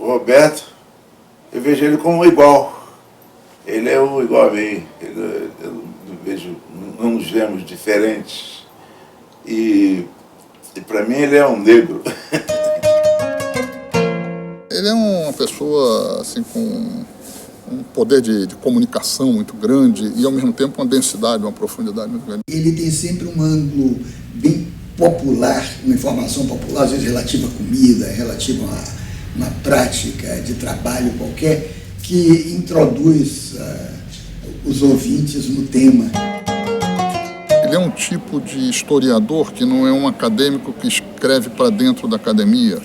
O Roberto, eu vejo ele como igual. Ele é o igual a mim. Eu vejo, não nos vemos diferentes. E para mim ele é um negro. Ele é uma pessoa assim, com um poder de comunicação muito grande e, ao mesmo tempo, uma densidade, uma profundidade muito grande. Ele tem sempre um ângulo bem popular, uma informação popular, às vezes relativa à comida, relativa a uma prática de trabalho qualquer, que introduz os ouvintes no tema. Ele é um tipo de historiador que não é um acadêmico que escreve para dentro da academia,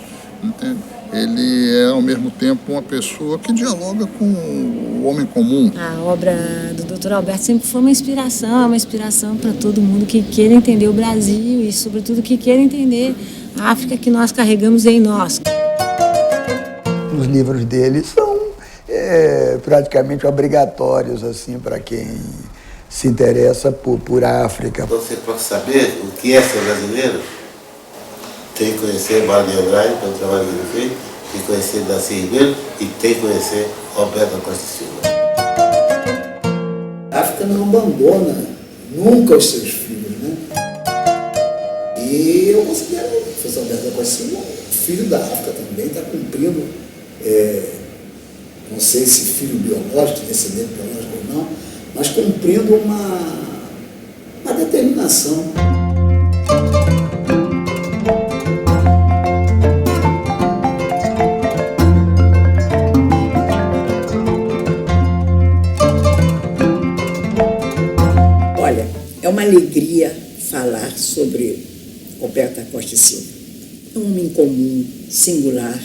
entende? Ele é, ao mesmo tempo, uma pessoa que dialoga com o homem comum. A obra do Dr. Alberto sempre foi uma inspiração para todo mundo que queira entender o Brasil e, sobretudo, que queira entender a África que nós carregamos em nós. Os livros dele são praticamente obrigatórios assim, para quem se interessa por África. Você pode saber o que é ser brasileiro? Tem que conhecer Mário de Andrade, pelo trabalho que ele fez, tem que conhecer Darcy Ribeiro e tem que conhecer Roberto da Costa Silva. A África não abandona nunca os seus filhos, né? E eu considero o professor Roberto da Costa Silva um filho da África também, está cumprindo, não sei se filho biológico, descendente biológico ou não, mas cumprindo uma determinação. É uma alegria falar sobre Roberto da Costa e Silva. É um homem comum, singular.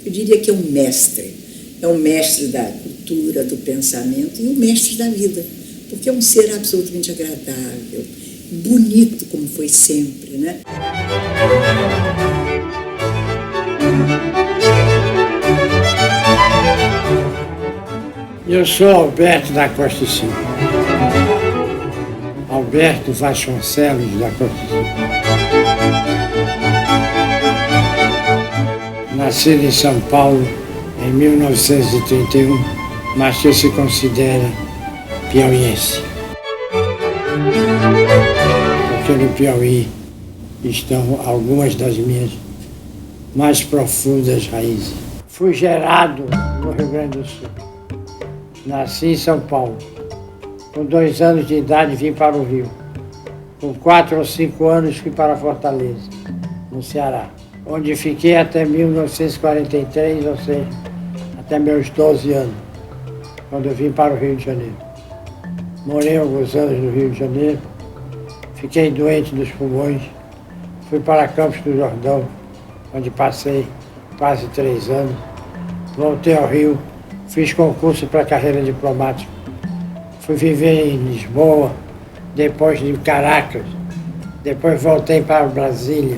Eu diria que é um mestre. É um mestre da cultura, do pensamento e um mestre da vida. Porque é um ser absolutamente agradável, bonito como foi sempre, né? Eu sou Alberto da Costa e Silva. Alberto Vasconcelos da Costa e Silva. Nascido em São Paulo em 1931, mas que se considera piauiense. Porque no Piauí estão algumas das minhas mais profundas raízes. Fui gerado no Rio Grande do Sul. Nasci em São Paulo. Com 2 anos de idade vim para o Rio. Com 4 ou 5 anos fui para Fortaleza, no Ceará, onde fiquei até 1943, ou seja, até meus 12 anos, quando eu vim para o Rio de Janeiro. Morei alguns anos no Rio de Janeiro, fiquei doente dos pulmões, fui para Campos do Jordão, onde passei quase 3 anos, voltei ao Rio, fiz concurso para carreira diplomática. Fui viver em Lisboa, depois em Caracas, depois voltei para Brasília,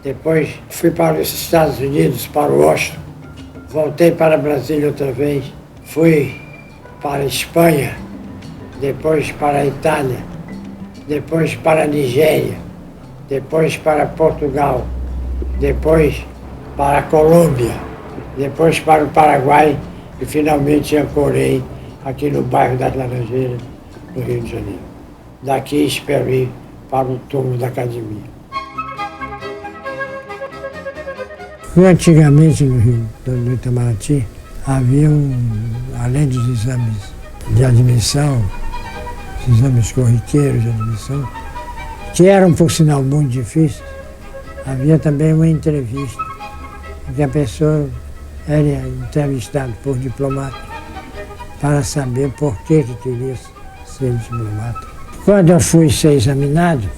depois fui para os Estados Unidos, para Washington, voltei para Brasília outra vez, fui para a Espanha, depois para a Itália, depois para a Nigéria, depois para Portugal, depois para a Colômbia, depois para o Paraguai e finalmente ancorei aqui no bairro das Laranjeiras, no Rio de Janeiro. Daqui espero ir para o túmulo da academia. Antigamente no Rio, no Itamaraty, havia, além dos exames de admissão, os exames corriqueiros de admissão, que eram, por sinal, muito difíceis, havia também uma entrevista, em que a pessoa era entrevistada por diplomata, para saber por que queria ser diplomata. Quando eu fui ser examinado,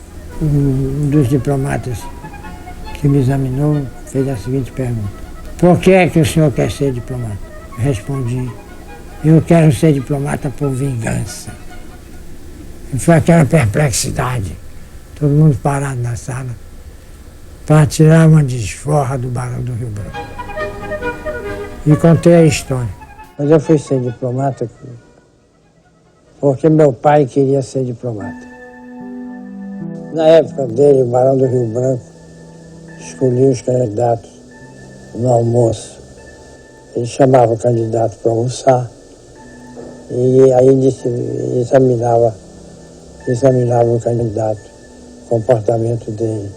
um dos diplomatas que me examinou fez a seguinte pergunta: por que é que o senhor quer ser diplomata? Eu respondi: eu quero ser diplomata por vingança. E foi aquela perplexidade, todo mundo parado na sala, para tirar uma desforra do Barão do Rio Branco. E contei a história. Mas eu fui ser diplomata porque meu pai queria ser diplomata. Na época dele, o Barão do Rio Branco escolhia os candidatos no almoço. Ele chamava o candidato para almoçar e aí examinava o candidato, o comportamento dele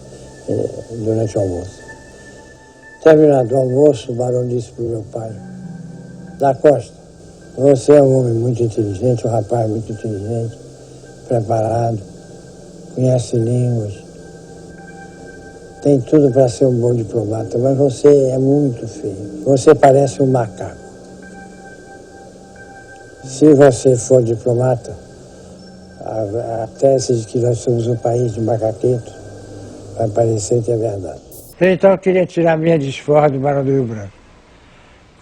durante o almoço. Terminado o almoço, o barão disse para o meu pai: Da Costa, você é um homem muito inteligente, um rapaz muito inteligente, preparado, conhece línguas, tem tudo para ser um bom diplomata, mas você é muito feio. Você parece um macaco. Se você for diplomata, a tese de que nós somos um país de macaquetos vai parecer que é verdade. Então eu queria tirar minha desforra do Barão do Rio Branco.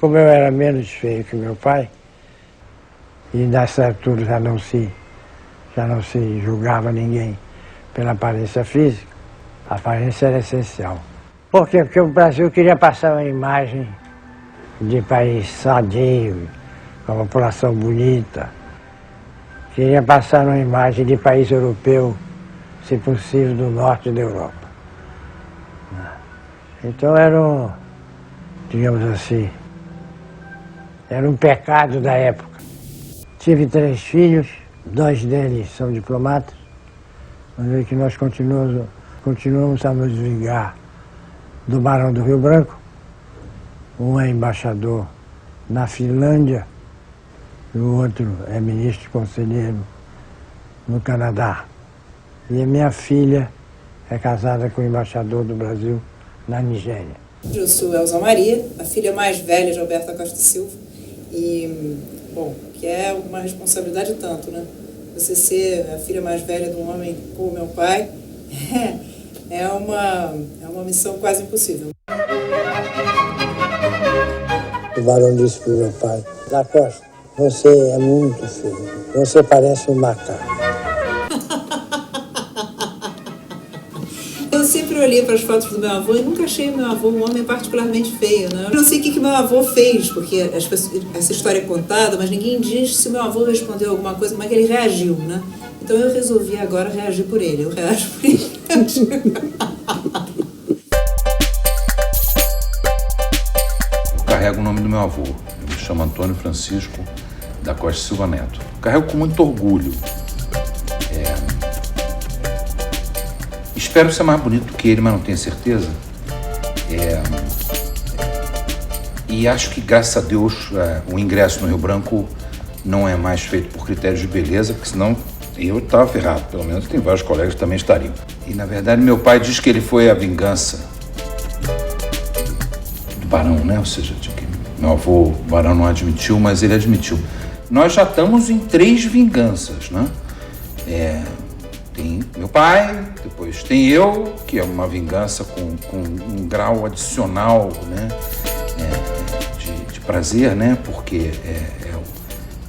Como eu era menos feio que meu pai, e nessa altura já não se julgava ninguém pela aparência física, a aparência era essencial. Por quê? Porque o Brasil queria passar uma imagem de país sadio, com uma população bonita. Queria passar uma imagem de país europeu, se possível, do norte da Europa. Então era digamos assim, era um pecado da época. Tive 3 filhos, 2 deles são diplomatas, mas que nós continuamos a nos vingar do Barão do Rio Branco. Um é embaixador na Finlândia e o outro é ministro conselheiro no Canadá. E a minha filha é casada com o embaixador do Brasil na Nigéria. Eu sou Elza Maria, a filha mais velha de Alberto da Costa Silva. E, bom, que é uma responsabilidade tanto, né? Você ser a filha mais velha de um homem como meu pai é uma missão quase impossível. O barão disse para o meu pai: Da Costa, você é muito feio, você parece um macaco. Eu sempre olhei para as fotos do meu avô e nunca achei o meu avô um homem particularmente feio, né? Eu não sei o que meu avô fez, porque essa história é contada, mas ninguém diz se o meu avô respondeu alguma coisa, como é que ele reagiu, né? Então eu resolvi agora reagir por ele. Eu reajo por ele. Eu carrego o nome do meu avô. Eu me chamo Antônio Francisco da Costa Silva Neto. Eu carrego com muito orgulho. Espero ser mais bonito que ele, mas não tenho certeza. E acho que, graças a Deus, o ingresso no Rio Branco não é mais feito por critérios de beleza, porque senão eu estava ferrado. Pelo menos tem vários colegas que também estariam. E, na verdade, meu pai diz que ele foi a vingança do Barão, né? Ou seja, de que meu avô, o Barão, não admitiu, mas ele admitiu. Nós já estamos em 3 vinganças, né? Tem meu pai, depois tem eu, que é uma vingança com um grau adicional, né, de prazer, né, porque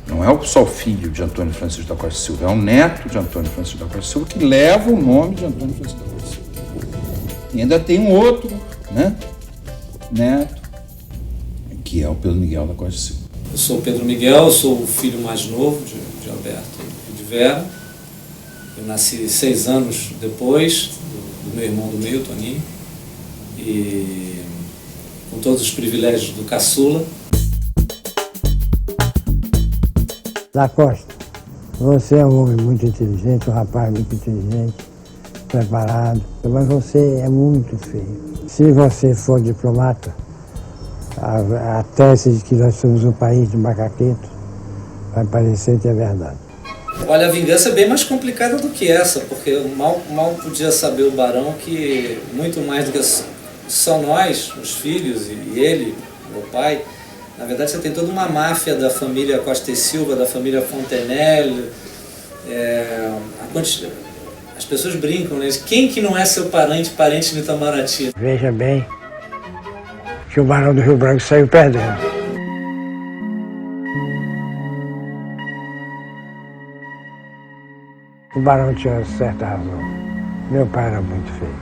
não é só o filho de Antônio Francisco da Costa Silva, é o neto de Antônio Francisco da Costa Silva que leva o nome de Antônio Francisco da Costa Silva. E ainda tem um outro, né, neto, que é o Pedro Miguel da Costa Silva. Eu sou o Pedro Miguel, sou o filho mais novo de Alberto e de Vera. Eu nasci 6 anos depois do meu irmão do meio, Toninho, e com todos os privilégios do caçula. Da Costa, você é um homem muito inteligente, um rapaz muito inteligente, preparado, mas você é muito feio. Se você for diplomata, a tese de que nós somos um país de macaquetos vai parecer que é verdade. Olha, a vingança é bem mais complicada do que essa, porque eu mal podia saber o Barão que, muito mais do que só nós, os filhos, e ele, meu pai, na verdade você tem toda uma máfia da família Costa e Silva, da família Fontenelle. As pessoas brincam, né? Quem que não é seu parente de Itamaraty? Veja bem que o Barão do Rio Branco saiu perdendo. O Barão tinha certa razão. Meu pai era muito feio.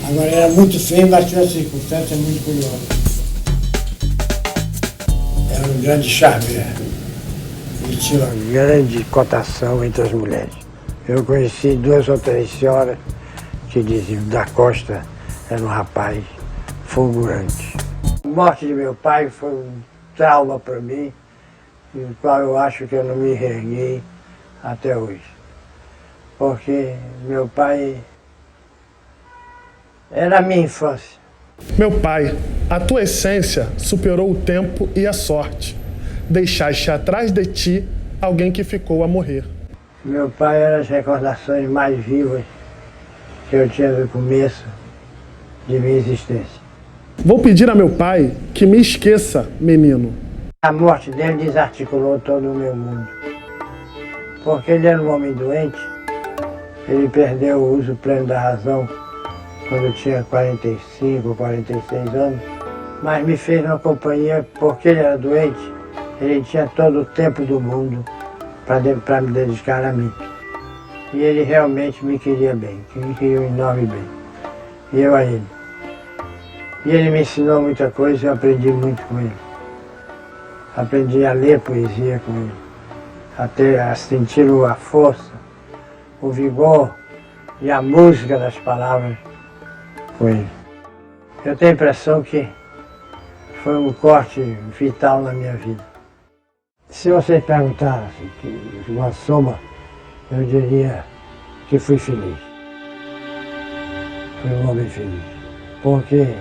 Agora era muito feio, mas tinha uma circunstância muito curiosa. Era um grande charmeiro. Ele tinha uma grande cotação entre as mulheres. Eu conheci 2 ou 3 senhoras que diziam que Da Costa era um rapaz fulgurante. A morte de meu pai foi um trauma para mim, do qual eu acho que eu não me erguei até hoje. Porque meu pai era a minha infância. Meu pai, a tua essência superou o tempo e a sorte. Deixaste atrás de ti alguém que ficou a morrer. Meu pai era as recordações mais vivas que eu tinha no começo de minha existência. Vou pedir a meu pai que me esqueça, menino. A morte dele desarticulou todo o meu mundo. Porque ele era um homem doente, ele perdeu o uso pleno da razão quando eu tinha 45, 46 anos, mas me fez uma companhia porque ele era doente, ele tinha todo o tempo do mundo para me dedicar a mim. E ele realmente me queria bem, me queria um enorme bem, e eu a ele. E ele me ensinou muita coisa e eu aprendi muito com ele. Aprendi a ler poesia com ele, a sentir a força, o vigor e a música das palavras com ele. Eu tenho a impressão que foi um corte vital na minha vida. Se você perguntasse uma soma, eu diria que fui feliz. Fui um homem feliz. Porque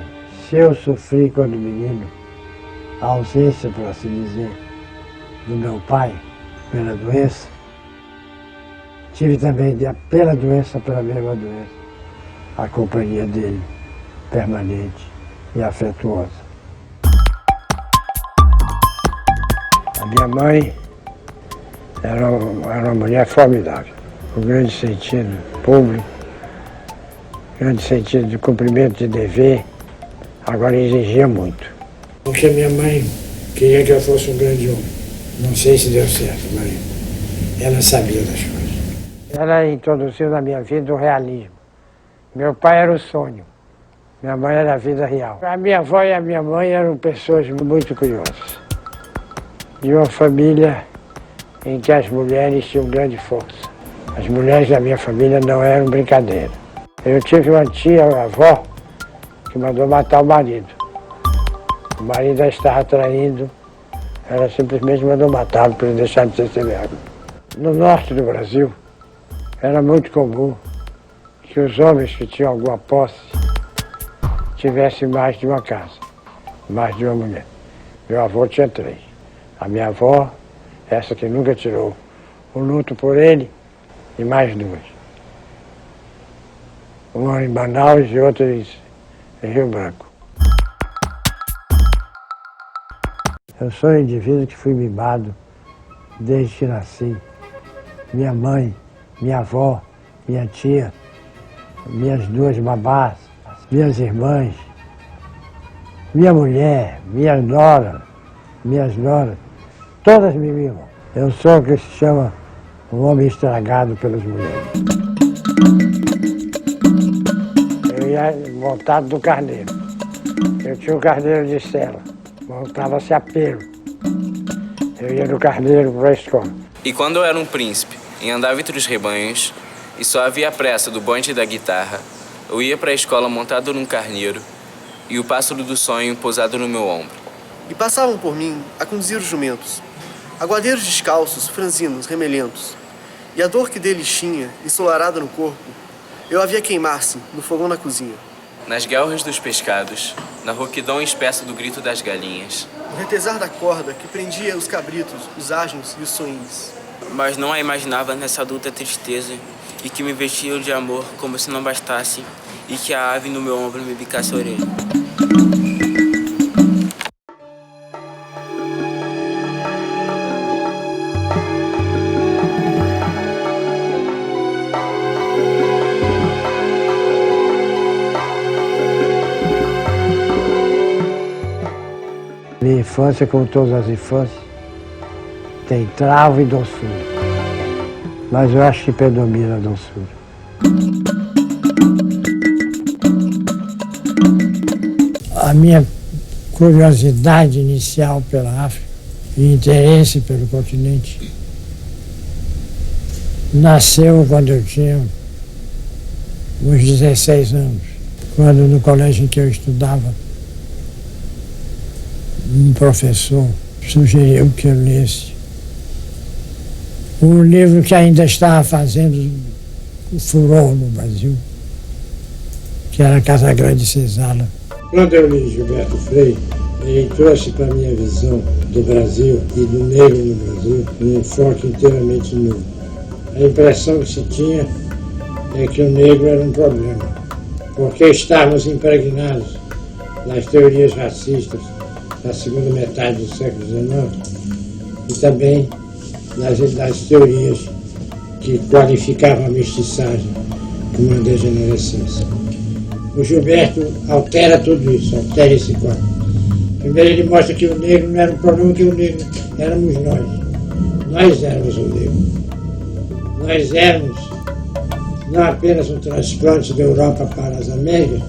se eu sofri quando menino, a ausência, por assim dizer, do meu pai pela doença, tive também pela mesma doença, a companhia dele, permanente e afetuosa. A minha mãe era uma mulher formidável, com grande sentido público, grande sentido de cumprimento de dever, agora exigia muito. Porque minha mãe queria que eu fosse um grande homem. Não sei se deu certo, mas ela sabia das coisas. Ela introduziu na minha vida o realismo. Meu pai era o sonho, minha mãe era a vida real. A minha avó e a minha mãe eram pessoas muito curiosas. De uma família em que as mulheres tinham grande força. As mulheres da minha família não eram brincadeira. Eu tive uma tia-avó que mandou matar o marido. O marido a estava traindo, ela simplesmente mandou matá-lo para ele deixar de ser severno. No norte do Brasil, era muito comum que os homens que tinham alguma posse tivessem mais de uma casa, mais de uma mulher. Meu avô tinha 3. A minha avó, essa que nunca tirou o luto por ele, e mais 2. Uma em Manaus e outra em Rio Branco. Eu sou um indivíduo que fui mimado desde que nasci. Minha mãe, minha avó, minha tia, minhas 2 babás, minhas irmãs, minha mulher, minhas noras, todas me mimam. Eu sou o que se chama um homem estragado pelas mulheres. Eu ia montado no carneiro. Eu tinha um carneiro de sela, montava-se a pelo. Eu ia no carneiro para a escola. E quando eu era um príncipe e andava entre os rebanhos, e só havia a pressa do bonde da guitarra, eu ia para a escola montado num carneiro e o pássaro do sonho pousado no meu ombro. E passavam por mim a conduzir os jumentos, aguadeiros descalços, franzinos, remelentos, e a dor que deles tinha, ensolarada no corpo, eu a via queimar-se no fogão da cozinha. Nas guelras dos pescados, na rouquidão espessa do grito das galinhas, no retesar da corda que prendia os cabritos, os asnos e os soins. Mas não a imaginava nessa adulta tristeza, e que me vestia de amor como se não bastasse, e que a ave no meu ombro me bicasse a orelha. Minha infância, como todas as infâncias, tem travo e doçura. Mas eu acho que predomina a doçura. A minha curiosidade inicial pela África e interesse pelo continente nasceu quando eu tinha uns 16 anos, quando no colégio em que eu estudava um professor sugeriu que eu lesse um livro que ainda estava fazendo furor no Brasil, que era Casagrande e Senzala. Quando eu li Gilberto Freire, ele trouxe para a minha visão do Brasil e do negro no Brasil um enfoque inteiramente novo. A impressão que se tinha é que o negro era um problema, porque estávamos impregnados nas teorias racistas da segunda metade do século XIX e também das teorias que qualificavam a mestiçagem como uma degenerescência. O Gilberto altera tudo isso, altera esse quadro. Primeiro ele mostra que o negro não era um problema, que o negro éramos nós. Nós éramos o negro. Nós éramos não apenas um transplante da Europa para as Américas,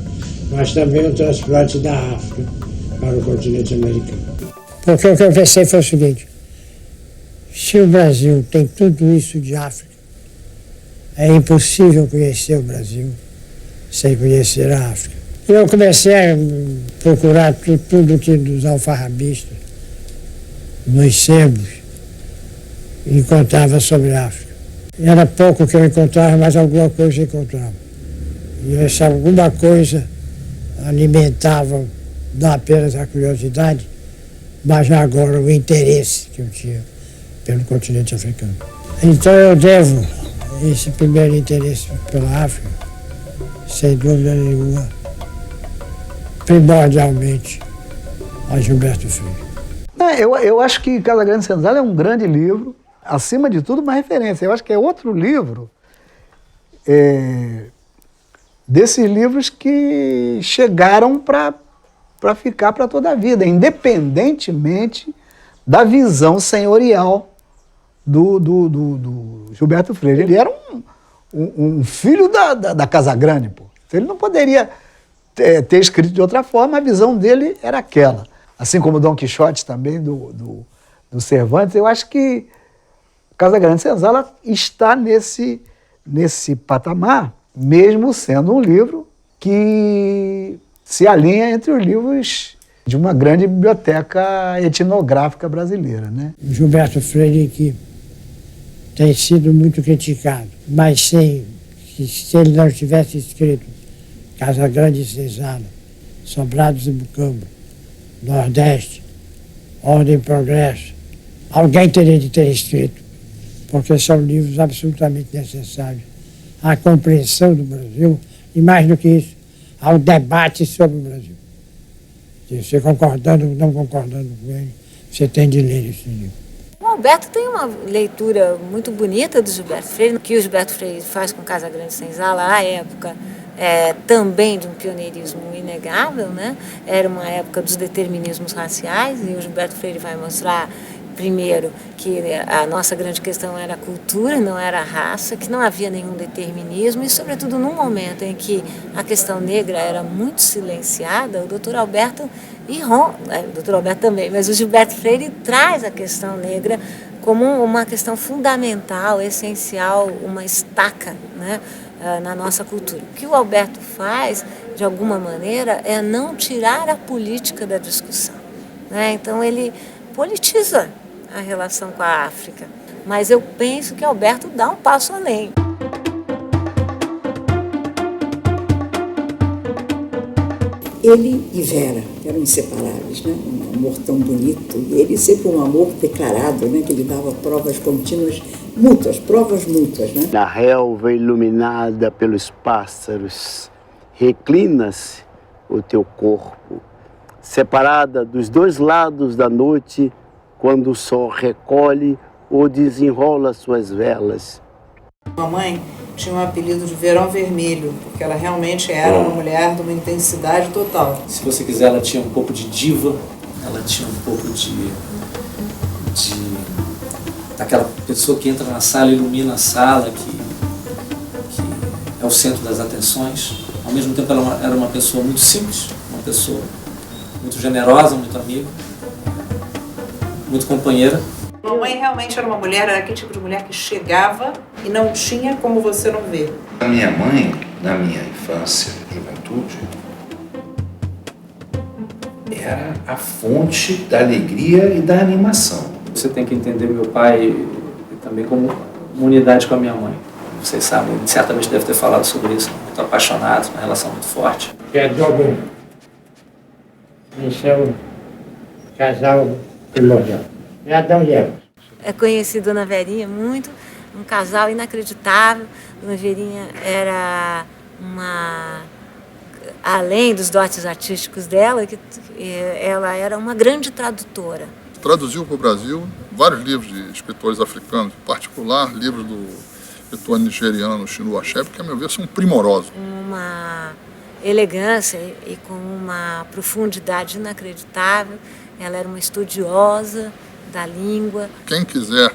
mas também um transplante da África para o continente americano. Porque o que eu pensei foi o seguinte: se o Brasil tem tudo isso de África, é impossível conhecer o Brasil sem conhecer a África. Eu comecei a procurar tudo que dos alfarrabistas, nos sebos, encontrava sobre a África. Era pouco que eu encontrava, mas alguma coisa eu encontrava. E essa alguma coisa alimentava não apenas a curiosidade, mas agora o interesse que eu tinha pelo continente africano. Então eu devo esse primeiro interesse pela África, sem dúvida nenhuma, primordialmente a Gilberto Freire. Eu acho que Casagrande e Senzala é um grande livro, acima de tudo uma referência. Eu acho que é outro livro desses livros que chegaram para ficar para toda a vida, independentemente da visão senhorial do Gilberto Freire. Ele era um filho da Casagrande, pô. Ele não poderia ter escrito de outra forma, a visão dele era aquela. Assim como Dom Quixote também, do Cervantes, eu acho que Casagrande e Senzala está nesse patamar, mesmo sendo um livro que se alinha entre os livros de uma grande biblioteca etnográfica brasileira, né? Gilberto Freire, que tem sido muito criticado, mas se ele não tivesse escrito Casagrande e Senzala, Sobrados e Mucamba, Nordeste, Ordem e Progresso, alguém teria de ter escrito, porque são livros absolutamente necessários à compreensão do Brasil e, mais do que isso, ao debate sobre o Brasil. Se você concordando ou não concordando com ele, você tem de ler esse livro. O Alberto tem uma leitura muito bonita do Gilberto Freire, que o Gilberto Freire faz com Casagrande e Senzala à época, também de um pioneirismo inegável, né? Era uma época dos determinismos raciais e o Gilberto Freire vai mostrar, primeiro, que a nossa grande questão era a cultura, não era a raça, que não havia nenhum determinismo e, sobretudo, num momento em que a questão negra era muito silenciada, o doutor Alberto o doutor Alberto também, mas o Gilberto Freire traz a questão negra como uma questão fundamental, essencial, uma estaca, né, na nossa cultura. O que o Alberto faz, de alguma maneira, é não tirar a política da discussão, né? Então ele politiza a relação com a África, mas eu penso que Alberto dá um passo além. Ele e Vera eram inseparáveis, né? Um amor tão bonito, e ele sempre um amor declarado, né? Que ele dava provas contínuas, provas mútuas, né? Na relva iluminada pelos pássaros, reclina-se o teu corpo, separada dos dois lados da noite, quando o sol recolhe ou desenrola suas velas. Mamãe tinha um apelido de Verão Vermelho, porque ela realmente era uma mulher de uma intensidade total. Se você quiser, ela tinha um pouco de diva, ela tinha um pouco daquela pessoa que entra na sala, ilumina a sala, que é o centro das atenções. Ao mesmo tempo, ela era uma pessoa muito simples, uma pessoa muito generosa, muito amiga, muito companheira. Mamãe realmente era uma mulher, era aquele tipo de mulher que chegava e não tinha como você não ver. A minha mãe, na minha infância, juventude, era a fonte da alegria e da animação. Você tem que entender meu pai também como uma unidade com a minha mãe. Vocês sabem, ele certamente deve ter falado sobre isso. Muito apaixonado, uma relação muito forte. É dobro. Esse é o casal primordial. É Adão e Eva. É conheci Dona Verinha muito, um casal inacreditável. Dona Verinha era uma... Além dos dotes artísticos dela, ela era uma grande tradutora. Traduziu para o Brasil vários livros de escritores africanos, em particular livros do escritor nigeriano Chinua Achebe, que, a meu ver, são primorosos. Uma elegância e com uma profundidade inacreditável. Ela era uma estudiosa da língua. Quem quiser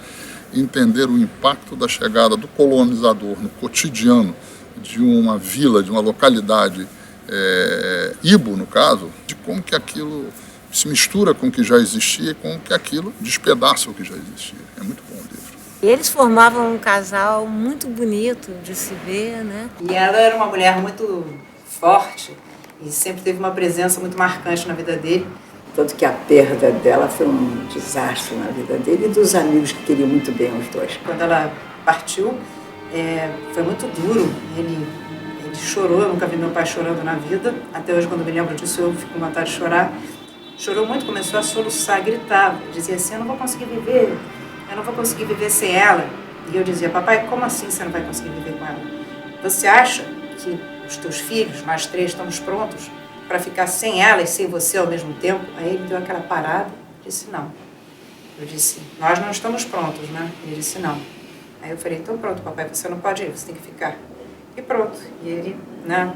entender o impacto da chegada do colonizador no cotidiano de uma vila, de uma localidade, Ibo, no caso, de como que aquilo se mistura com o que já existia e como que aquilo despedaça o que já existia. É muito bom o livro. E eles formavam um casal muito bonito de se ver, né? E ela era uma mulher muito forte e sempre teve uma presença muito marcante na vida dele. Tanto que a perda dela foi um desastre na vida dele e dos amigos que queriam muito bem os dois. Quando ela partiu, foi muito duro. Ele chorou, eu nunca vi meu pai chorando na vida. Até hoje, quando me lembro disso, eu fico com vontade de chorar. Chorou muito, começou a soluçar, gritava. Dizia assim, eu não vou conseguir viver sem ela. E eu dizia, papai, como assim você não vai conseguir viver com ela? Você acha que os teus filhos, nós 3, estamos prontos para ficar sem ela e sem você ao mesmo tempo? Aí ele deu aquela parada e disse, não. Eu disse, nós não estamos prontos, né? Ele disse, não. Aí eu falei, então pronto, papai, você não pode ir, você tem que ficar. E pronto. E ele, né,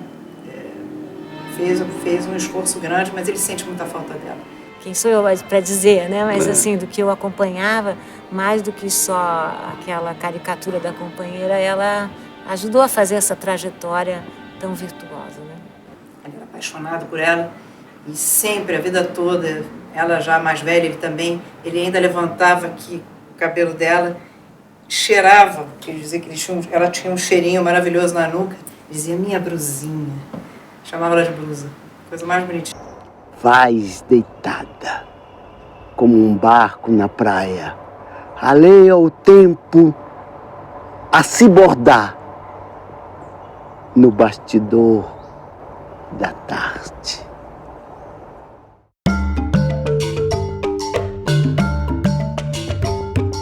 fez um esforço grande, mas ele sente muita falta dela. Quem sou eu para dizer, né? Mas assim, do que eu acompanhava, mais do que só aquela caricatura da companheira, ela ajudou a fazer essa trajetória tão virtuosa, né? Ele era apaixonado por ela e sempre, a vida toda, ela já mais velha, ele também, ele ainda levantava aqui o cabelo dela, cheirava, quer dizer que ela tinha um cheirinho maravilhoso na nuca, dizia minha brusinha, chamava ela de blusa, coisa mais bonitinha. Vais deitada, como um barco na praia, alheia ao tempo a se bordar no bastidor da tarde.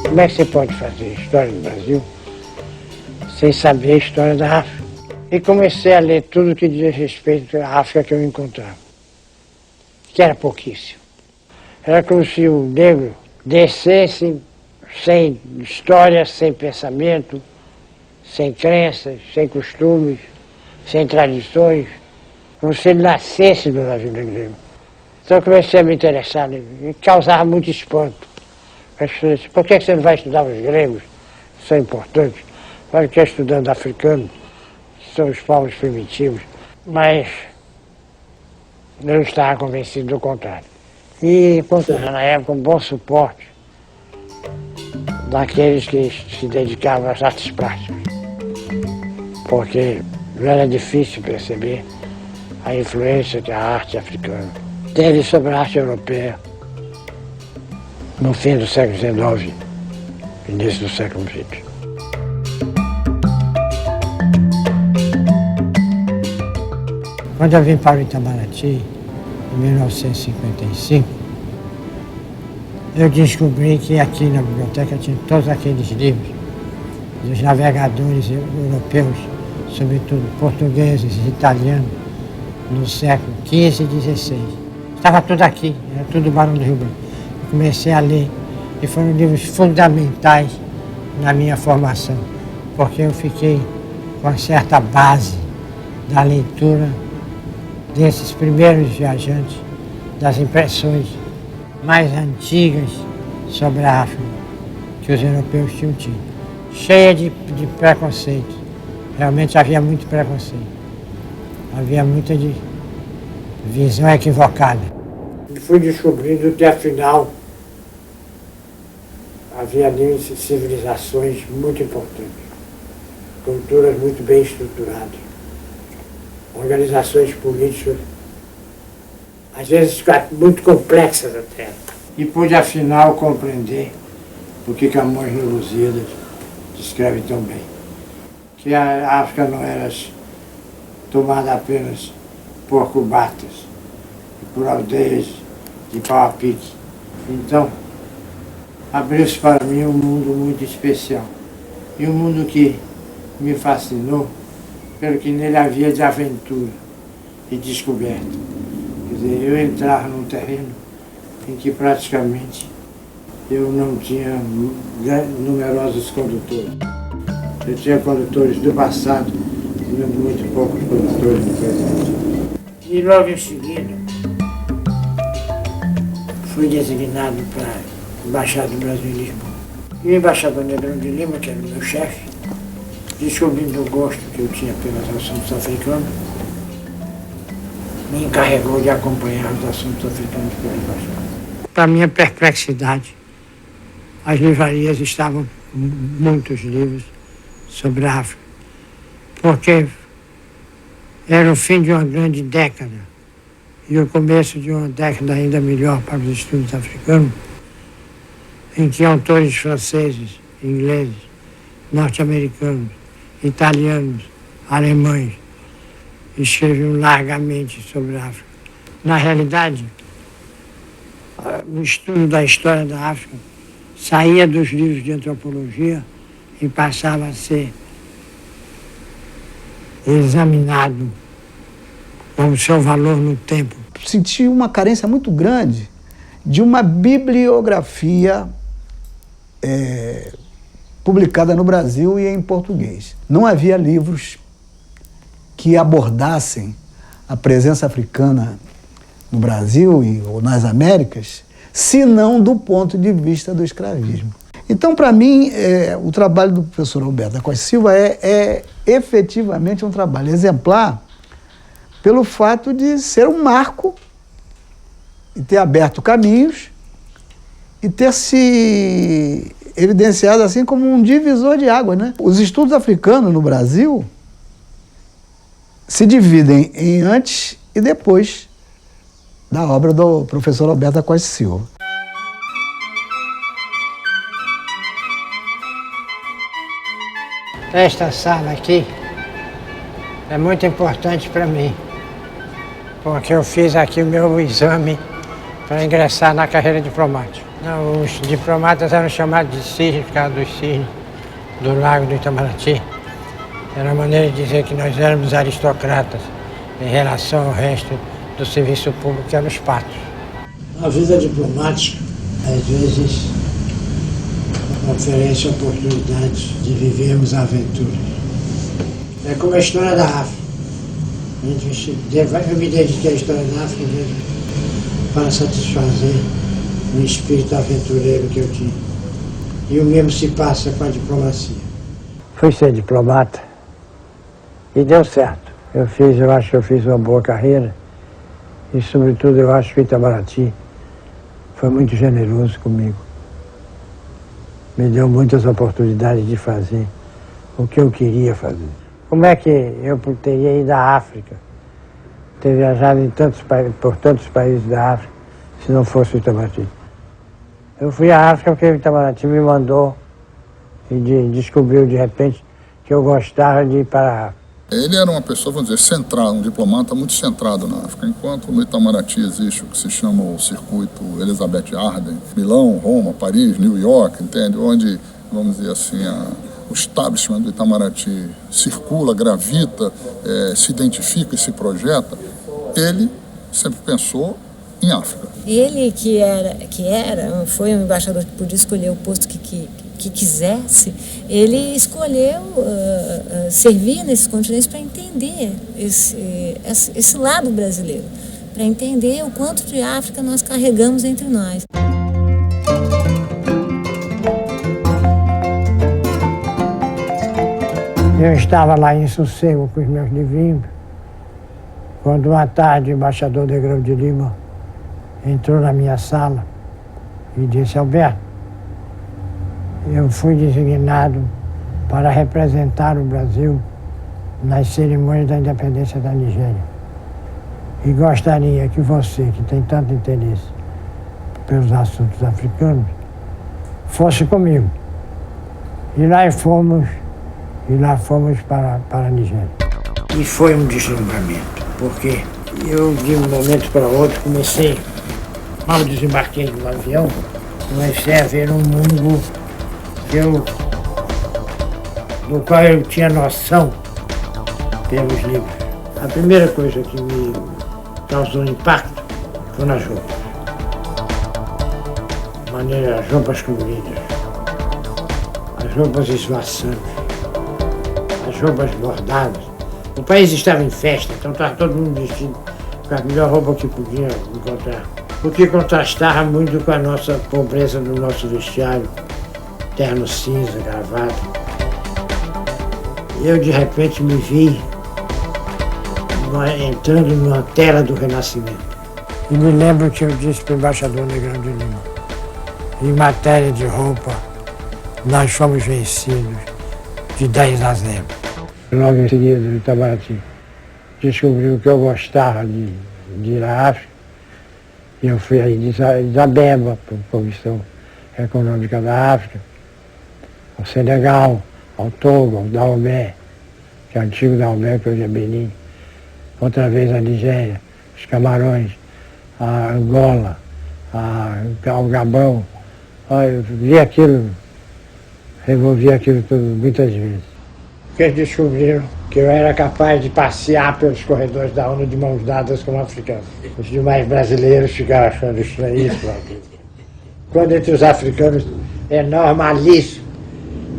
Como é que você pode fazer história do Brasil sem saber a história da África? E comecei a ler tudo que diz respeito à África que eu encontrava, que era pouquíssimo. Era como se o negro descesse sem história, sem pensamento, sem crenças, sem costumes, sem tradições, como se ele nascesse do navio negreiro. Então eu comecei a me interessar nele e causava muito espanto. As pessoas diziam, por que você não vai estudar os gregos? São importantes. Vai ficar estudando africanos, que são os povos primitivos. Mas eu estava convencido do contrário. E encontrava na época um bom suporte daqueles que se dedicavam às artes plásticas. Porque não era difícil perceber a influência da arte africana. Teve sobre a arte europeia no fim do século XIX, início do século XX. Quando eu vim para o Itamaraty, em 1955, eu descobri que aqui na biblioteca tinha todos aqueles livros dos navegadores europeus, sobretudo portugueses e italianos, no século XV e XVI. Estava tudo aqui, era tudo Barão do Rio Branco. Eu comecei a ler e foram livros fundamentais na minha formação, porque eu fiquei com uma certa base da leitura desses primeiros viajantes, das impressões mais antigas sobre a África que os europeus tinham tido. Cheia de preconceito. Realmente havia muito preconceito. Havia muita visão equivocada. Fui descobrindo que, afinal, havia ali civilizações muito importantes, culturas muito bem estruturadas, organizações políticas às vezes muito complexas até. E pude, afinal, compreender o que Camões no Lusíadas descreve tão bem. Que a África não era tomada apenas por cubatas e por aldeias de pau a pique. Então, abriu-se para mim um mundo muito especial. E um mundo que me fascinou pelo que nele havia de aventura e descoberta. Quer dizer, eu entrar num terreno em que praticamente eu não tinha numerosos condutores. Eu tinha condutores do passado e muito poucos condutores do presente. E logo em seguida, fui designado para a Embaixada do Brasil em Lisboa. E o embaixador Negrão de Lima, que era o meu chefe, descobrindo o gosto que eu tinha pelos assuntos africanos, me encarregou de acompanhar os assuntos africanos pela embaixada. Para minha perplexidade, as livrarias estavam com muitos livros sobre a África, porque era o fim de uma grande década e o começo de uma década ainda melhor para os estudos africanos, em que autores franceses, ingleses, norte-americanos, italianos, alemães escreviam largamente sobre a África. Na realidade, o estudo da história da África saía dos livros de antropologia e passava a ser examinado com o seu valor no tempo. Senti uma carência muito grande de uma bibliografia publicada no Brasil e em português. Não havia livros que abordassem a presença africana no Brasil ou nas Américas, senão do ponto de vista do escravismo. Então, para mim, o trabalho do professor Alberto da Costa Silva é efetivamente um trabalho exemplar pelo fato de ser um marco e ter aberto caminhos e ter se evidenciado assim como um divisor de água, né? Os estudos africanos no Brasil se dividem em antes e depois da obra do professor Alberto da Costa Silva. Esta sala aqui é muito importante para mim, porque eu fiz aqui o meu exame para ingressar na carreira diplomática. Não, os diplomatas eram chamados de cisne por causa dos cisnes do Lago do Itamaraty. Era a maneira de dizer que nós éramos aristocratas em relação ao resto do serviço público, que eram os patos. A vida diplomática, às vezes, oferece oportunidades de vivermos aventuras. É como a história da África. Eu me dediquei à história da África mesmo para satisfazer o espírito aventureiro que eu tinha. E o mesmo se passa com a diplomacia. Fui ser diplomata e deu certo. Eu acho que eu fiz uma boa carreira e, sobretudo, eu acho que o Itamaraty foi muito generoso comigo. Me deu muitas oportunidades de fazer o que eu queria fazer. Como é que eu teria ido à África, ter viajado por tantos países da África, se não fosse o Itamaraty? Eu fui à África porque o Itamaraty me mandou e descobriu de repente que eu gostava de ir para a África. Ele era uma pessoa, vamos dizer, centrada, um diplomata muito centrado na África, enquanto no Itamaraty existe o que se chama o circuito Elizabeth Arden, Milão, Roma, Paris, New York, entende? Onde, vamos dizer assim, o establishment do Itamaraty circula, gravita, se identifica e se projeta. Ele sempre pensou em África. Ele foi um embaixador que podia escolher o posto que quisesse, ele escolheu servir nesses continentes para entender esse lado brasileiro, para entender o quanto de África nós carregamos entre nós. Eu estava lá em sossego com os meus livrinhos, quando uma tarde o embaixador Negrão de Lima entrou na minha sala e disse: Alberto, eu fui designado para representar o Brasil nas cerimônias da independência da Nigéria. E gostaria que você, que tem tanto interesse pelos assuntos africanos, fosse comigo. E lá fomos para a Nigéria. E foi um deslumbramento, porque eu, de um momento para outro, mal desembarquei do avião, comecei a ver um mundo do qual eu tinha noção pelos livros. A primeira coisa que me causou impacto foi nas roupas. As roupas coloridas, as roupas esvoaçantes, as roupas bordadas. O país estava em festa, então estava todo mundo vestido com a melhor roupa que podia encontrar. O que contrastava muito com a nossa pobreza do nosso vestiário, terno cinza, gravata. Eu, de repente, me vi entrando numa tela do Renascimento. E me lembro que eu disse para o embaixador Negrão de Lima: em matéria de roupa, nós fomos vencidos de 10-0. Logo em seguida, o Itamaraty descobriu que eu gostava de ir à África. E eu fui aí de Abeba, para a Comissão Econômica da África, ao Senegal, ao Togo, ao Dahomey, que é o antigo Dahomey, que hoje é Benin. Outra vez a Nigéria, os Camarões, a Angola, ao Gabão. Eu vi aquilo, revolvi aquilo tudo muitas vezes. Porque eles descobriram que eu era capaz de passear pelos corredores da ONU de mãos dadas com africanos. Os demais brasileiros ficaram achando estranho isso. Quando entre os africanos é normalíssimo,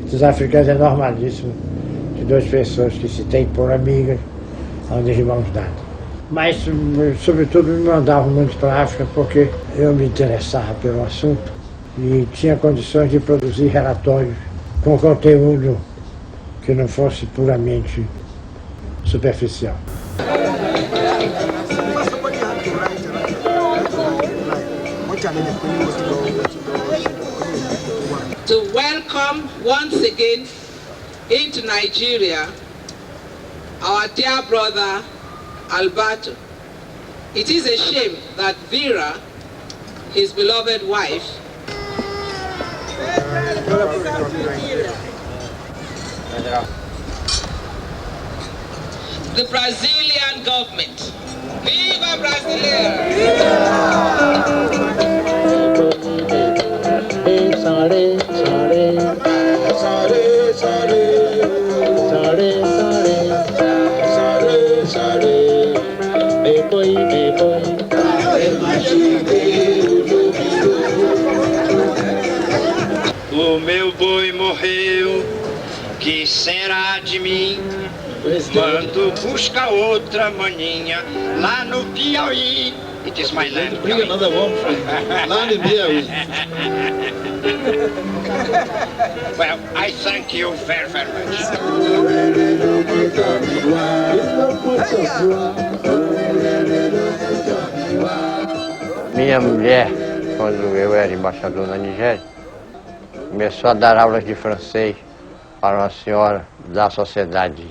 entre os africanos é normalíssimo que duas pessoas que se têm por amigas andem de mãos dadas. Mas, sobretudo, me mandavam muito para a África porque eu me interessava pelo assunto e tinha condições de produzir relatórios com conteúdo que não fosse puramente superficial. To welcome once again into Nigeria our dear brother Alberto. It is a shame that Vera, his beloved wife, the Brazilian government. Viva Brasileira! O meu boi morreu, que será de mim? Mando buscar outra maninha lá no Piauí. It is my land. Bring another one from land in Piauí. Well, I thank you very, very much. Minha mulher, quando eu era embaixador na Nigéria, começou a dar aulas de francês para uma senhora da sociedade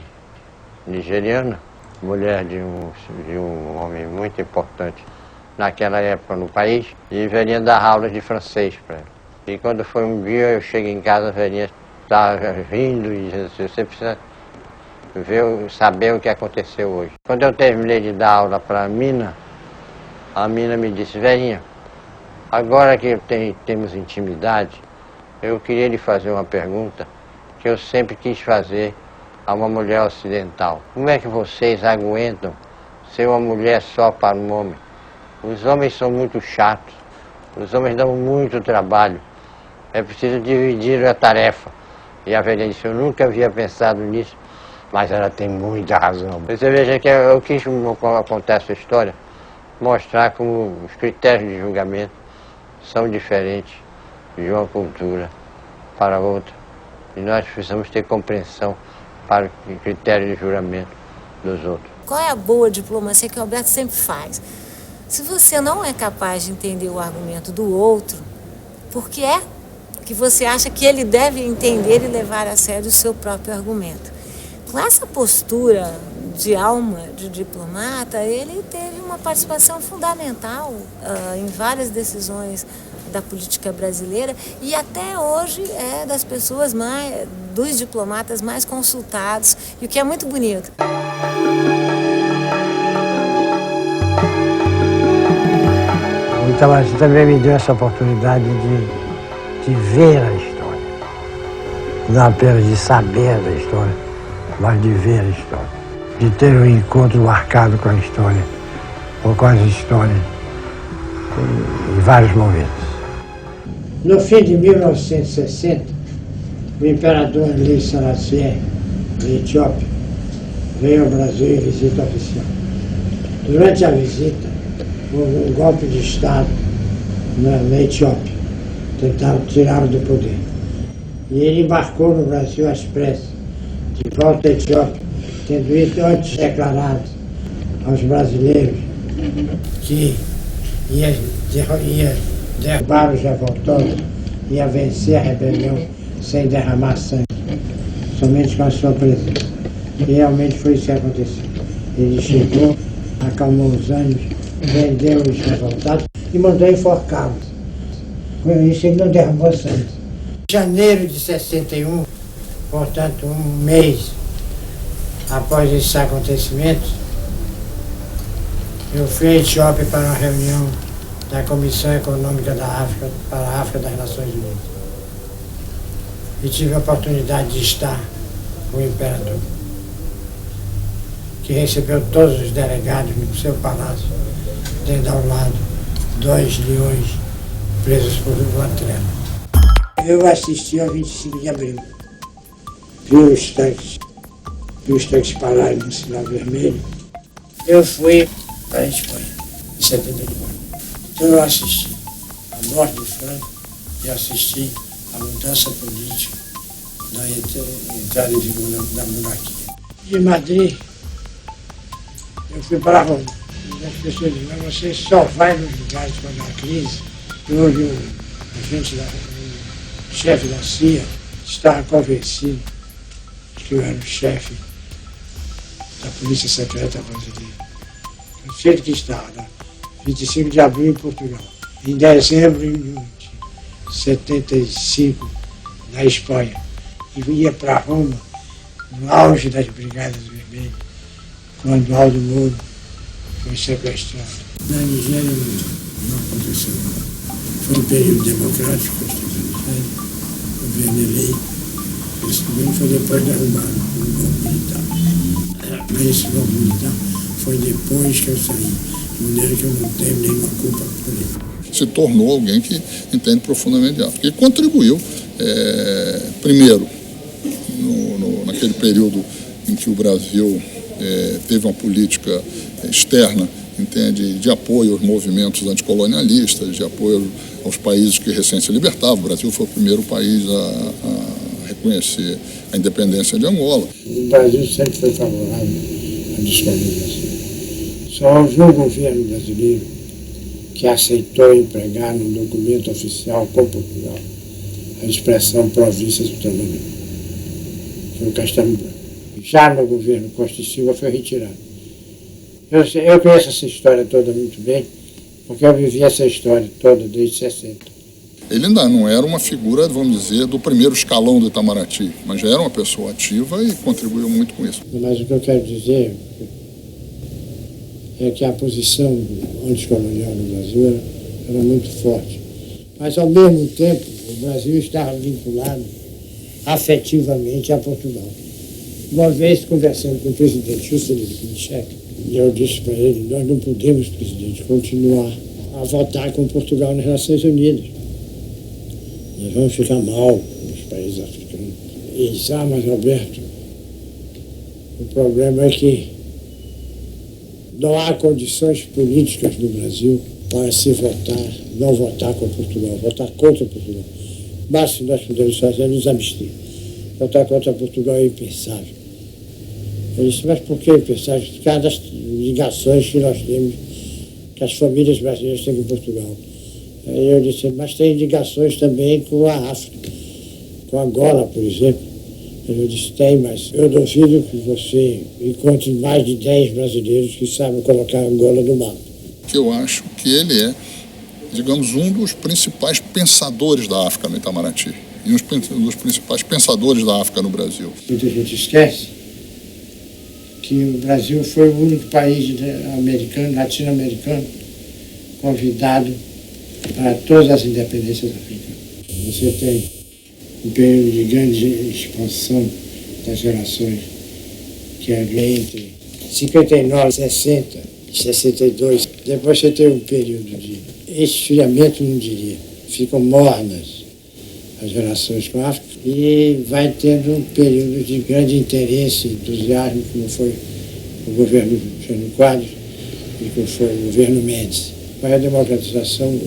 nigeriana, mulher de um homem muito importante naquela época no país, e velhinha dar aulas de francês para ela. E quando foi um dia, eu cheguei em casa, a velhinha estava rindo e dizendo assim: você precisa saber o que aconteceu hoje. Quando eu terminei de dar aula para a mina me disse: velhinha, agora que temos intimidade, eu queria lhe fazer uma pergunta que eu sempre quis fazer a uma mulher ocidental. Como é que vocês aguentam ser uma mulher só para um homem? Os homens são muito chatos, os homens dão muito trabalho, é preciso dividir a tarefa. E a velha disse: eu nunca havia pensado nisso, mas ela tem muita razão. Você veja que eu quis contar essa história, mostrar como os critérios de julgamento são diferentes de uma cultura para outra. E nós precisamos ter compreensão para o critério de juramento dos outros. Qual é a boa diplomacia que o Alberto sempre faz? Se você não é capaz de entender o argumento do outro, por que é que você acha que ele deve entender e levar a sério o seu próprio argumento? Com essa postura de alma de diplomata, ele teve uma participação fundamental em várias decisões da política brasileira e até hoje é das pessoas dos diplomatas mais consultados, e o que é muito bonito. O Itamaraty também me deu essa oportunidade de ver a história, não apenas de saber da história, mas de ver a história, de ter um encontro marcado com a história, ou com as histórias, em vários momentos. No fim de 1960, o imperador Haile Selassie, da Etiópia, veio ao Brasil em visita oficial. Durante a visita, houve um golpe de Estado na Etiópia. Tentaram tirá-lo do poder. E ele embarcou no Brasil às pressas, de volta à Etiópia, tendo isso antes declarado aos brasileiros que ia derrubar os revoltosos, ia vencer a rebelião sem derramar sangue, somente com a sua presença. E realmente foi isso que aconteceu. Ele chegou, acalmou os ânimos, vendeu os revoltados e mandou enforcá-los. Com isso ele não derramou sangue. Em janeiro de 61, portanto um mês após esses acontecimentos, eu fui à Etiópia para uma reunião da Comissão Econômica da África, para a África das Nações Unidas. E tive a oportunidade de estar com o imperador, que recebeu todos os delegados no seu palácio, tendo ao lado 2 leões presos por uma trela. Eu assisti ao 25 de abril, vi os tanques pararem no sinal vermelho. Eu fui para a Espanha, em 74. Então eu assisti a morte de Franco e assisti a mudança política da entrada em vigor da monarquia. De Madrid, eu fui para Roma. E as pessoas dizem, mas você só vai nos lugares quando há crise. E hoje o chefe da CIA estava convencido de que eu era o chefe da Polícia Secreta Brasileira. Do jeito que estava, né? 25 de abril em Portugal. Em dezembro de 75, na Espanha. E ia para Roma, no auge das Brigadas Vermelhas, quando Aldo Moro foi sequestrado. Na Nigéria não aconteceu nada. Foi um período democrático, o governo eleito. Esse governo foi depois derrubado pelo golpe militar. Mas esse golpe militar foi depois que eu saí, de maneira que eu não tenho nenhuma culpa por ele. Se tornou alguém que entende profundamente de África. E contribuiu, primeiro, naquele período em que o Brasil teve uma política externa, entende, de apoio aos movimentos anticolonialistas, de apoio aos países que recém se libertavam. O Brasil foi o primeiro país a reconhecer a independência de Angola. O Brasil sempre foi favorável à descolonização. Só houve um governo brasileiro que aceitou empregar no documento oficial com Portugal a expressão províncias autonomia. Foi o Castelo Branco. Já no governo Costa e Silva foi retirado. Eu conheço essa história toda muito bem, porque eu vivi essa história toda desde 60. Ele ainda não era uma figura, vamos dizer, do primeiro escalão do Itamaraty, mas já era uma pessoa ativa e contribuiu muito com isso. Mas o que eu quero dizer é que a posição anticolonial no Brasil era muito forte. Mas, ao mesmo tempo, o Brasil estava vinculado afetivamente a Portugal. Uma vez, conversando com o presidente Juscelino Kubitschek, eu disse para ele, nós não podemos, presidente, continuar a votar com Portugal nas Nações Unidas. Nós vamos ficar mal nos países africanos. E disse, mas Roberto, o problema é que não há condições políticas no Brasil para se votar, não votar com Portugal, votar contra Portugal. Mas se nós pudermos fazer, nos abster. Votar contra Portugal é impensável. Eu disse, mas por que impensável? Por causa das ligações que nós temos, que as famílias brasileiras têm com Portugal. Aí eu disse, mas tem ligações também com a África, com Angola, por exemplo, Eu disse, tem, mas eu duvido que você encontre mais de 10 brasileiros que sabem colocar Angola no mapa. Que eu acho que ele é, digamos, um dos principais pensadores da África no Itamaraty e um dos principais pensadores da África no Brasil. Muita gente esquece que o Brasil foi o único país americano, latino-americano, convidado para todas as independências africanas. Você tem um período de grande expansão das relações, que é entre 59, 60 e 62. Depois você tem um período de esfriamento, não diria. Ficam mornas as relações com a África e vai tendo um período de grande interesse, entusiasmo, como foi o governo Jânio Quadros e como foi o governo Médici. Mas a democratização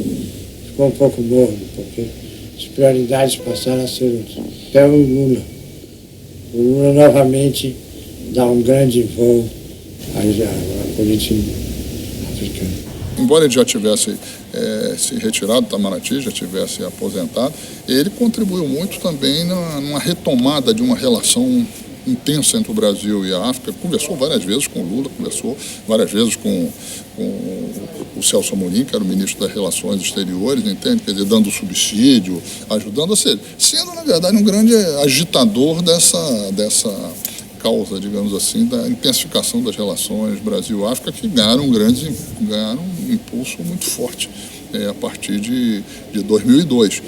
ficou um pouco morno, porque as prioridades passaram a ser outras. Até o Lula. O Lula novamente dá um grande voo à política africana. Embora ele já tivesse se retirado do Itamaraty, já tivesse aposentado, ele contribuiu muito também numa retomada de uma relação intensa entre o Brasil e a África. Conversou várias vezes com o Lula, conversou várias vezes com o Celso Amorim, que era o ministro das Relações Exteriores, entende? Quer dizer, dando subsídio, ajudando, ou seja, sendo, na verdade, um grande agitador dessa causa, digamos assim, da intensificação das relações Brasil-África, que ganharam um impulso muito forte a partir de 2002.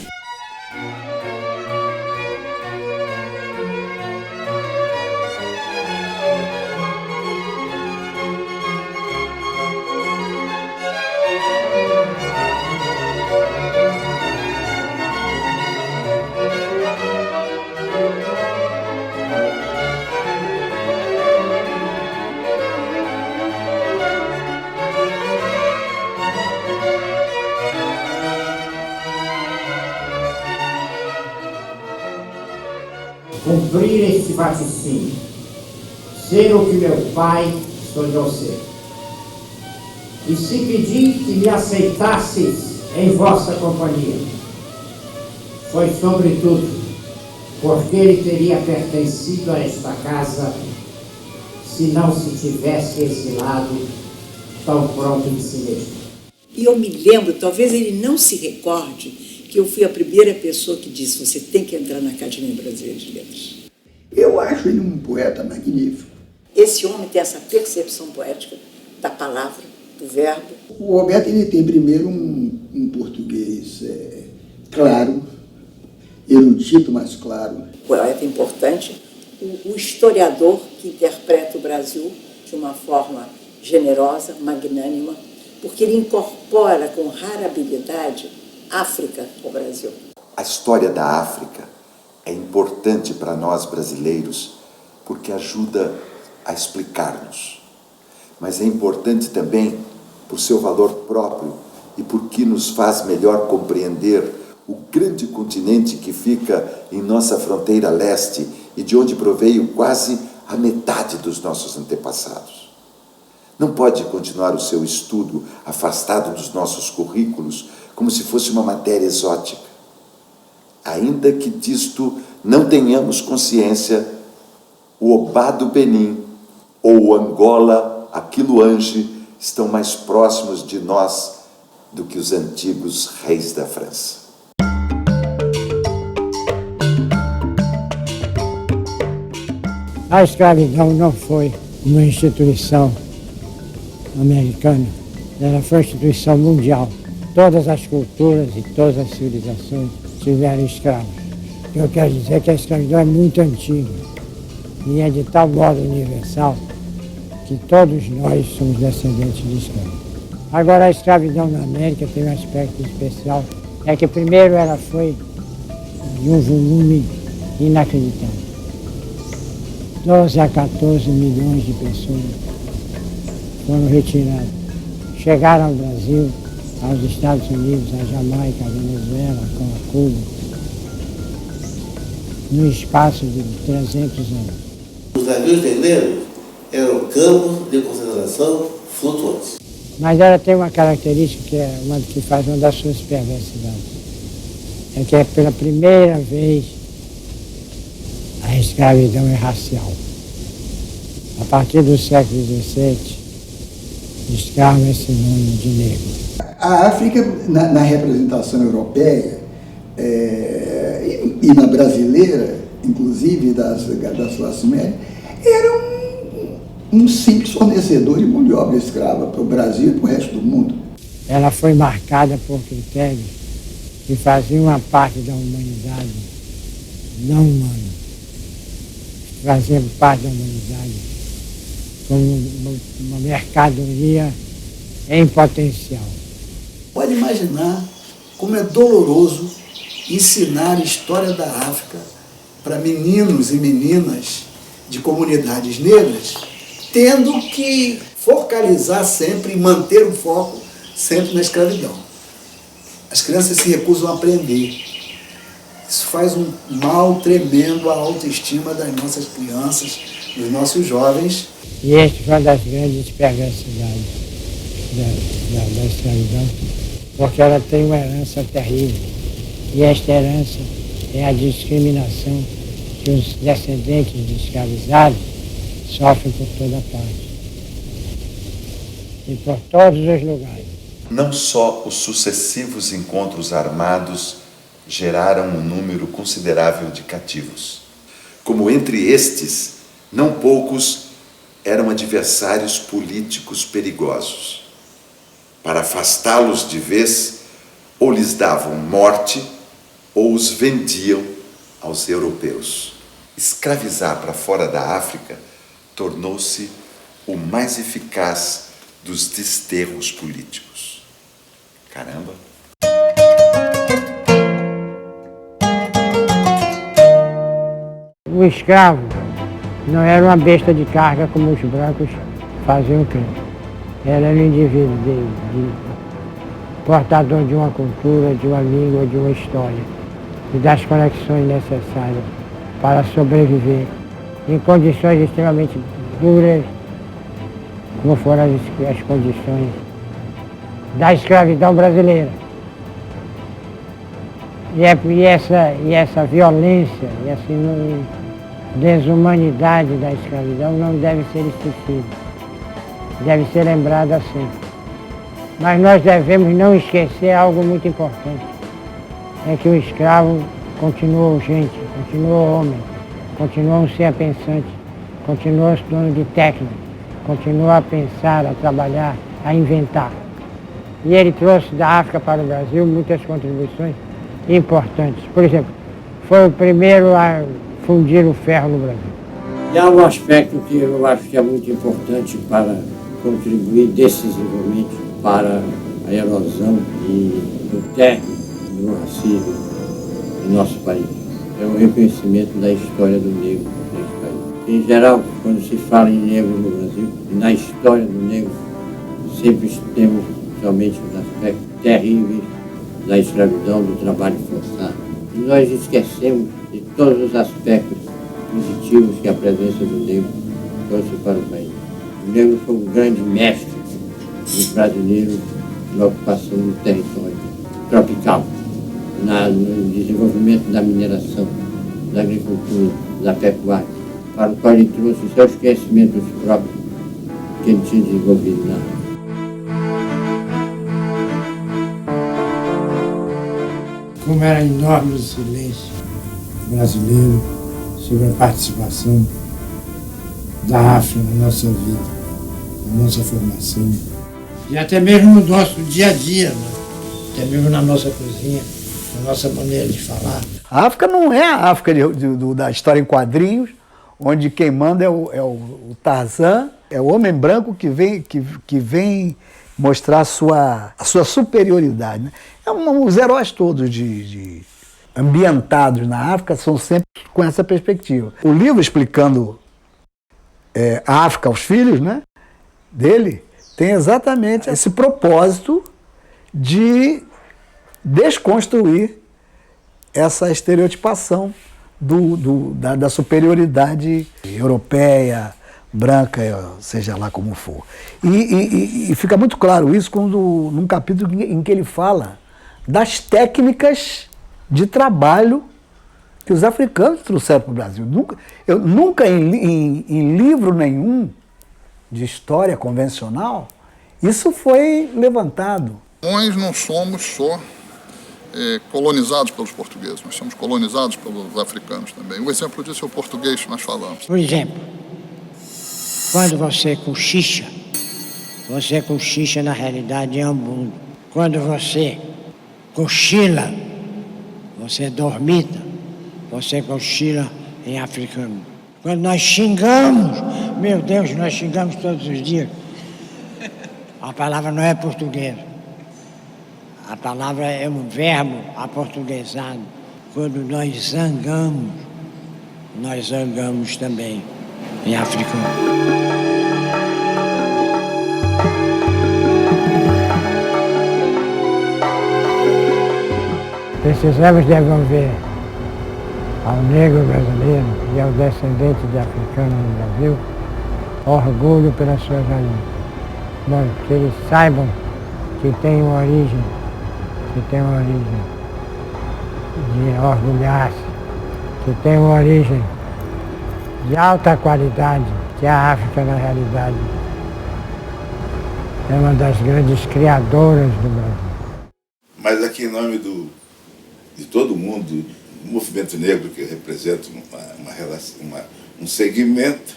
Cumprir este vaticínio, ser o que meu Pai sonhou ser. E se pedir que me aceitasseis em vossa companhia, foi sobretudo porque ele teria pertencido a esta casa se não se tivesse exilado tão pronto de si mesmo. E eu me lembro, talvez ele não se recorde, que eu fui a primeira pessoa que disse: você tem que entrar na Academia Brasileira de Letras. Eu acho ele um poeta magnífico. Esse homem tem essa percepção poética da palavra, do verbo. O Roberto ele tem primeiro um português claro, erudito, mas claro. Poeta importante, o historiador que interpreta o Brasil de uma forma generosa, magnânima, porque ele incorpora com rara habilidade África ao Brasil. A história da África é importante para nós brasileiros porque ajuda a explicar-nos. Mas é importante também por seu valor próprio e porque nos faz melhor compreender o grande continente que fica em nossa fronteira leste e de onde proveio quase a metade dos nossos antepassados. Não pode continuar o seu estudo afastado dos nossos currículos como se fosse uma matéria exótica. Ainda que disto não tenhamos consciência, o Obá do Benim ou o Angola, Aquiloange, estão mais próximos de nós do que os antigos reis da França. A escravidão não foi uma instituição americana, ela foi uma instituição mundial. Todas as culturas e todas as civilizações tiveram escravos. Eu quero dizer que a escravidão é muito antiga e é de tal modo universal que todos nós somos descendentes de escravos. Agora, a escravidão na América tem um aspecto especial, é que primeiro ela foi de um volume inacreditável. 12 a 14 milhões de pessoas foram retiradas. Chegaram ao Brasil, aos Estados Unidos, à Jamaica, à Venezuela, a Cuba, no espaço de 300 anos. Os navios negreiros eram campos de concentração flutuantes. Mas ela tem uma característica que é uma que faz uma das suas perversidades. É que pela primeira vez a a escravidão é racial. A partir do século XVII, escravo é sinônimo de negro. A África, na representação europeia e na brasileira, inclusive das classes médias, era um simples fornecedor de mão de obra escrava para o Brasil e para o resto do mundo. Ela foi marcada por critérios que faziam uma parte da humanidade não humana, faziam parte da humanidade como uma mercadoria em potencial. Pode imaginar como é doloroso ensinar a história da África para meninos e meninas de comunidades negras, tendo que focalizar sempre e manter o foco sempre na escravidão. As crianças se recusam a aprender. Isso faz um mal tremendo à autoestima das nossas crianças, dos nossos jovens. E esta foi uma das grandes perversidades da escravidão, porque ela tem uma herança terrível. E esta herança é a discriminação que os descendentes de escravizados sofrem por toda parte e por todos os lugares. Não só os sucessivos encontros armados geraram um número considerável de cativos, como entre estes, não poucos eram adversários políticos perigosos. Para afastá-los de vez, ou lhes davam morte, ou os vendiam aos europeus. Escravizar para fora da África tornou-se o mais eficaz dos desterros políticos. Caramba! O escravo não era uma besta de carga como os brancos faziam crer. Era um indivíduo portador de uma cultura, de uma língua, de uma história e das conexões necessárias para sobreviver em condições extremamente duras, como foram as condições da escravidão brasileira. E essa violência, e essa desumanidade da escravidão não deve ser esquecida, deve ser lembrada sempre. Mas nós devemos não esquecer algo muito importante, é que o escravo continuou gente, continuou homem, continuou um ser pensante, continuou dono de técnica, continuou a pensar, a trabalhar, a inventar. E ele trouxe da África para o Brasil muitas contribuições importantes. Por exemplo, foi o primeiro a fundir o ferro no Brasil. E há um aspecto que eu acho que é muito importante para contribuir decisivamente para a erosão do término do racismo no nosso país. É o reconhecimento da história do negro nesse país. Em geral, quando se fala em negro no Brasil, e na história do negro, sempre temos somente os aspectos terríveis da escravidão, do trabalho forçado. E nós esquecemos de todos os aspectos positivos que a presença do negro trouxe para o país. O negro foi um grande mestre dos brasileiros na ocupação do território tropical, no desenvolvimento da mineração, da agricultura, da pecuária, para o qual ele trouxe seus conhecimentos próprios que ele tinha desenvolvido na área. Como era enorme o silêncio brasileiro sobre a participação da África na nossa vida, na nossa formação. E até mesmo no nosso dia a dia, né? Até mesmo na nossa cozinha, na nossa maneira de falar. A África não é a África da história em quadrinhos, onde quem manda é o Tarzan, é o homem branco que vem mostrar a sua superioridade. Né? Os heróis todos ambientados na África são sempre com essa perspectiva. O livro explicando a África aos filhos, né, dele, tem exatamente esse propósito de desconstruir essa estereotipação da superioridade europeia, branca, seja lá como for. E fica muito claro isso num capítulo em que ele fala das técnicas de trabalho que os africanos trouxeram para o Brasil. Eu nunca em livro nenhum de história convencional, isso foi levantado. Nós não somos só colonizados pelos portugueses, nós somos colonizados pelos africanos também. O exemplo disso é o português que nós falamos. Por exemplo, quando você cochicha na realidade é um mundo. Quando você cochila, você dormita, você cochila em africano. Quando nós xingamos, meu Deus, nós xingamos todos os dias. A palavra não é portuguesa. A palavra é um verbo aportuguesado. Quando nós zangamos também em africano. Precisamos devolver ao negro brasileiro e ao descendente de africano no Brasil orgulho pelas suas raízes. Que eles saibam que tem uma origem de orgulhar-se, que tem uma origem de alta qualidade, que a África, na realidade, é uma das grandes criadoras do Brasil. Mas aqui, em nome de todo mundo, o movimento negro, que representa um segmento,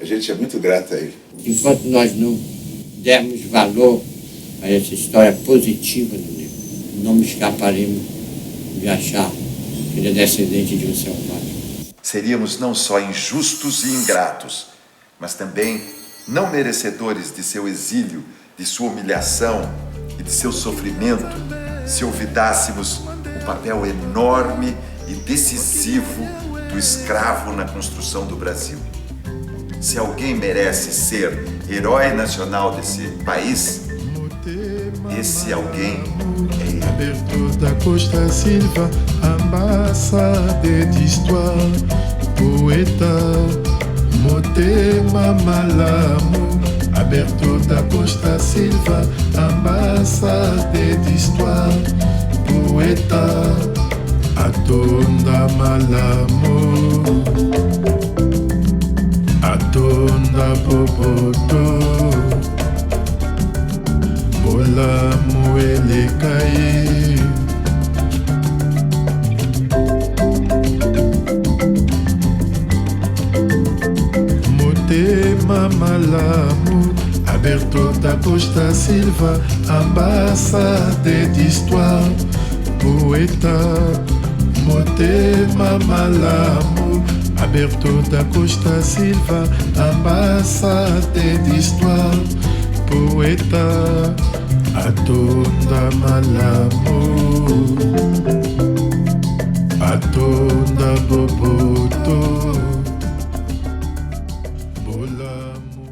a gente é muito grato a ele. Enquanto nós não dermos valor a essa história positiva do negro, não me escaparemos de achar que ele é descendente de um selvagem. Seríamos não só injustos e ingratos, mas também não merecedores de seu exílio, de sua humilhação e de seu sofrimento, se olvidássemos o papel enorme e decisivo do escravo na construção do Brasil. Se alguém merece ser herói nacional desse país, esse alguém é ele. Alberto da Costa Silva, ambassadeur d'histoire, poeta, Motema Malamu. Alberto da Costa Silva, ambassadeur d'histoire, poeta, Atonda Malamu, Atonda Popoto. Olamu elekai, Motema Malamu, Alberto da Costa Silva, ambassadeur d'histoire, poeta, Motema Malamu, Alberto da Costa Silva, ambassadeur d'histoire, poeta, Atonda Malamu, Atonda Boboto, Bolamu